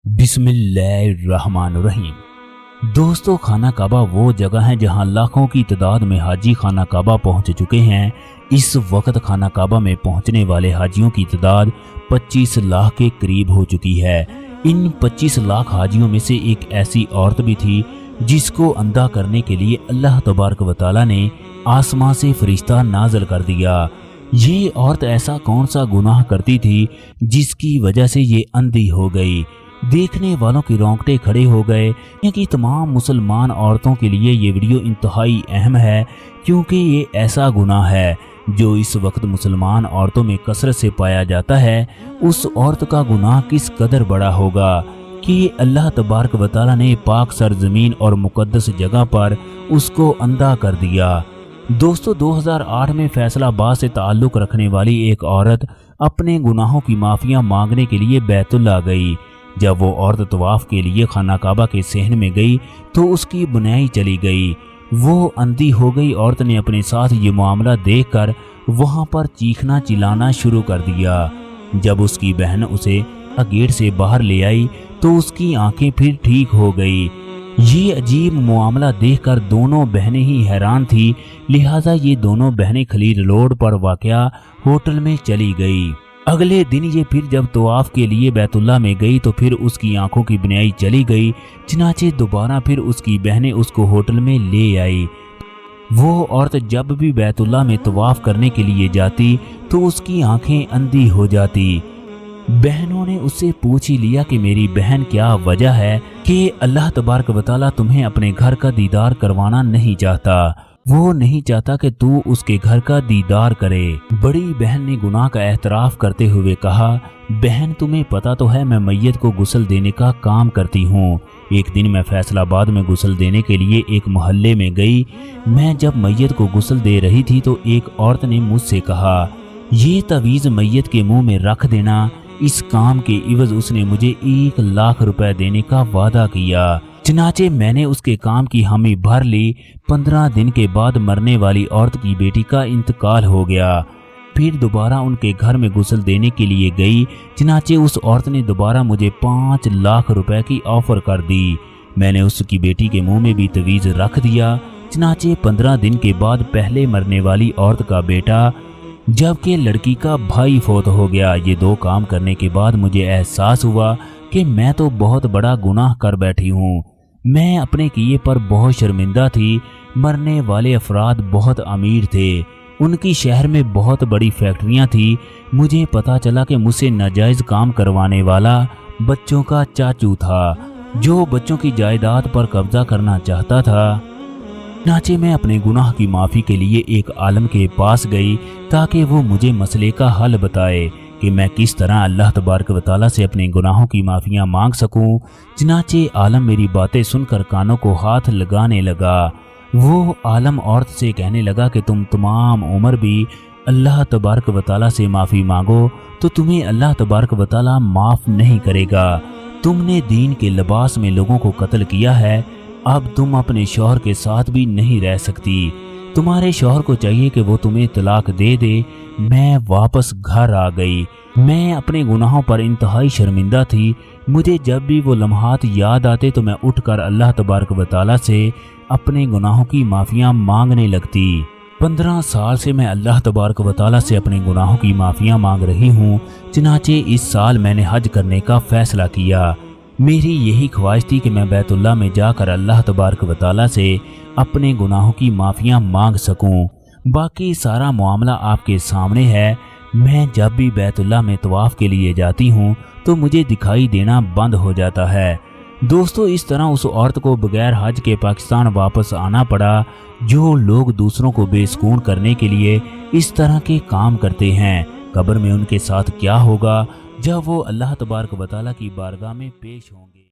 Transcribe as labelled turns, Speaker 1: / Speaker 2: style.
Speaker 1: बिस्मिल्लाहिर्रहमानिर्रहीम। दोस्तों, खाना काबा वो जगह है जहां लाखों की तादाद में हाजी खाना काबा पहुंच चुके हैं। इस वक्त खाना काबा में पहुंचने वाले हाजियों की तादाद 25 लाख के करीब हो चुकी है। इन 25 लाख हाजियों में से एक ऐसी औरत भी थी जिसको अंधा करने के लिए अल्लाह तबारक व तआला ने आसमां से फरिश्ता नाज़िल कर दिया। ये औरत ऐसा कौन सा गुनाह करती थी जिसकी वजह से ये अंधी हो गई। देखने वालों की रोंगटे खड़े हो गए कि तमाम मुसलमान औरतों के लिए ये वीडियो इंतहाई अहम है, क्योंकि ये ऐसा गुनाह है जो इस वक्त मुसलमान औरतों में कसरत से पाया जाता है। उस औरत का गुनाह किस कदर बड़ा होगा कि अल्लाह तबारक व तआला ने पाक सरजमीन और मुकद्दस जगह पर उसको अंधा कर दिया। दोस्तों, 2008 में फैसलाबाद से ताल्लुक़ रखने वाली एक औरत अपने गुनाहों की माफ़िया मांगने के लिए बैतुल्ला गई। जब वो औरत तवाफ़ के लिए खाना काबा के सहन में गई तो उसकी बुनाई चली गई। वो अंधी हो गई। औरत ने अपने साथ ये मामला देखकर वहाँ पर चीखना चिल्लाना शुरू कर दिया। जब उसकी बहन उसे गेट से बाहर ले आई तो उसकी आंखें फिर ठीक हो गई। ये अजीब मामला देखकर दोनों बहनें ही हैरान थी। लिहाजा ये दोनों बहनें खलील रोड पर वाक़या होटल में चली गई। अगले दिन ये फिर जब तवाफ के लिए बैतुल्ला में गई तो फिर उसकी आंखों की बुनाई चली गई। चनाचे दोबारा फिर उसकी बहनें उसको होटल में ले आई। वो औरत जब भी बैतुल्ला में तवाफ करने के लिए जाती तो उसकी आंखें अंधी हो जाती। बहनों ने उससे पूछ ही लिया कि मेरी बहन, क्या वजह है कि अल्लाह तबारक व तआला तुम्हें अपने घर का दीदार करवाना नहीं चाहता। वो नहीं चाहता कि तू उसके घर का दीदार करे। बड़ी बहन ने गुनाह का एतराफ़ करते हुए कहा, बहन तुम्हें पता तो है मैं मैयत को गुस्ल देने का काम करती हूँ। एक दिन मैं फैसलाबाद में गुस्ल देने के लिए एक मोहल्ले में गई। मैं जब मैयत को गुस्ल दे रही थी तो एक औरत ने मुझसे कहा, ये तवीज़ मैयत के मुंह में रख देना। इस काम के इवज़ उसने मुझे 1 लाख रुपए देने का वादा किया। चनाचे मैंने उसके काम की हामी भर ली। 15 दिन के बाद मरने वाली औरत की बेटी का इंतकाल हो गया। फिर दोबारा उनके घर में गुस्ल देने के लिए गई। चनाचे उस औरत ने दोबारा मुझे 5 लाख रुपए की ऑफर कर दी। मैंने उसकी बेटी के मुंह में भी तवीज़ रख दिया। चनाचे 15 दिन के बाद पहले मरने वाली औरत का बेटा जबकि लड़की का भाई फौत हो गया। ये 2 काम करने के बाद मुझे एहसास हुआ कि मैं तो बहुत बड़ा गुनाह कर बैठी हूँ। मैं अपने किए पर बहुत शर्मिंदा थी। मरने वाले अफराद बहुत अमीर थे। उनकी शहर में बहुत बड़ी फैक्ट्रियां थी। मुझे पता चला कि मुझसे नाजायज़ काम करवाने वाला बच्चों का चाचू था जो बच्चों की जायदाद पर कब्जा करना चाहता था। नाचे मैं अपने गुनाह की माफ़ी के लिए एक आलम के पास गई ताकि वो मुझे मसले का हल बताए कि मैं किस तरह अल्लाह तबारक व तआला से अपने गुनाहों की माफ़ियाँ मांग सकूं। चनाचे आलम मेरी बातें सुनकर कानों को हाथ लगाने लगा। वो आलम औरत से कहने लगा कि तुम तमाम उम्र भी अल्लाह तबारक व तआला से माफ़ी मांगो तो तुम्हें अल्लाह तबारक व तआला माफ़ नहीं करेगा। तुमने दीन के लिबास में लोगों को कत्ल किया है। अब तुम अपने शौहर के साथ भी नहीं रह सकती। तुम्हारे शौहर को चाहिए कि वो तुम्हें तलाक दे दे। मैं वापस घर आ गई। मैं अपने गुनाहों पर इंतहाई शर्मिंदा थी। मुझे जब भी वो लम्हात याद आते तो मैं उठकर अल्लाह तबारक व तआला से अपने गुनाहों की माफ़ियाँ मांगने लगती। 15 साल से मैं अल्लाह तबारक व तआला से अपने गुनाहों की माफ़ियाँ मांग रही हूँ। चनाचे इस साल मैंने हज करने का फ़ैसला किया। मेरी यही ख्वाहिश थी कि मैं बैतुल्ला में जाकर अल्लाह तबारक व तआला से अपने गुनाहों की माफ़ियाँ मांग सकूं। बाकी सारा मामला आपके सामने है। मैं जब भी बैतुल्ला में तवाफ़ के लिए जाती हूँ तो मुझे दिखाई देना बंद हो जाता है। दोस्तों, इस तरह उस औरत को बगैर हज के पाकिस्तान वापस आना पड़ा। जो लोग दूसरों को बेसुकून करने के लिए इस तरह के काम करते हैं, कब्र में उनके साथ क्या होगा जब वो अल्लाह तबारक व तआला की बारगाह में पेश होंगे।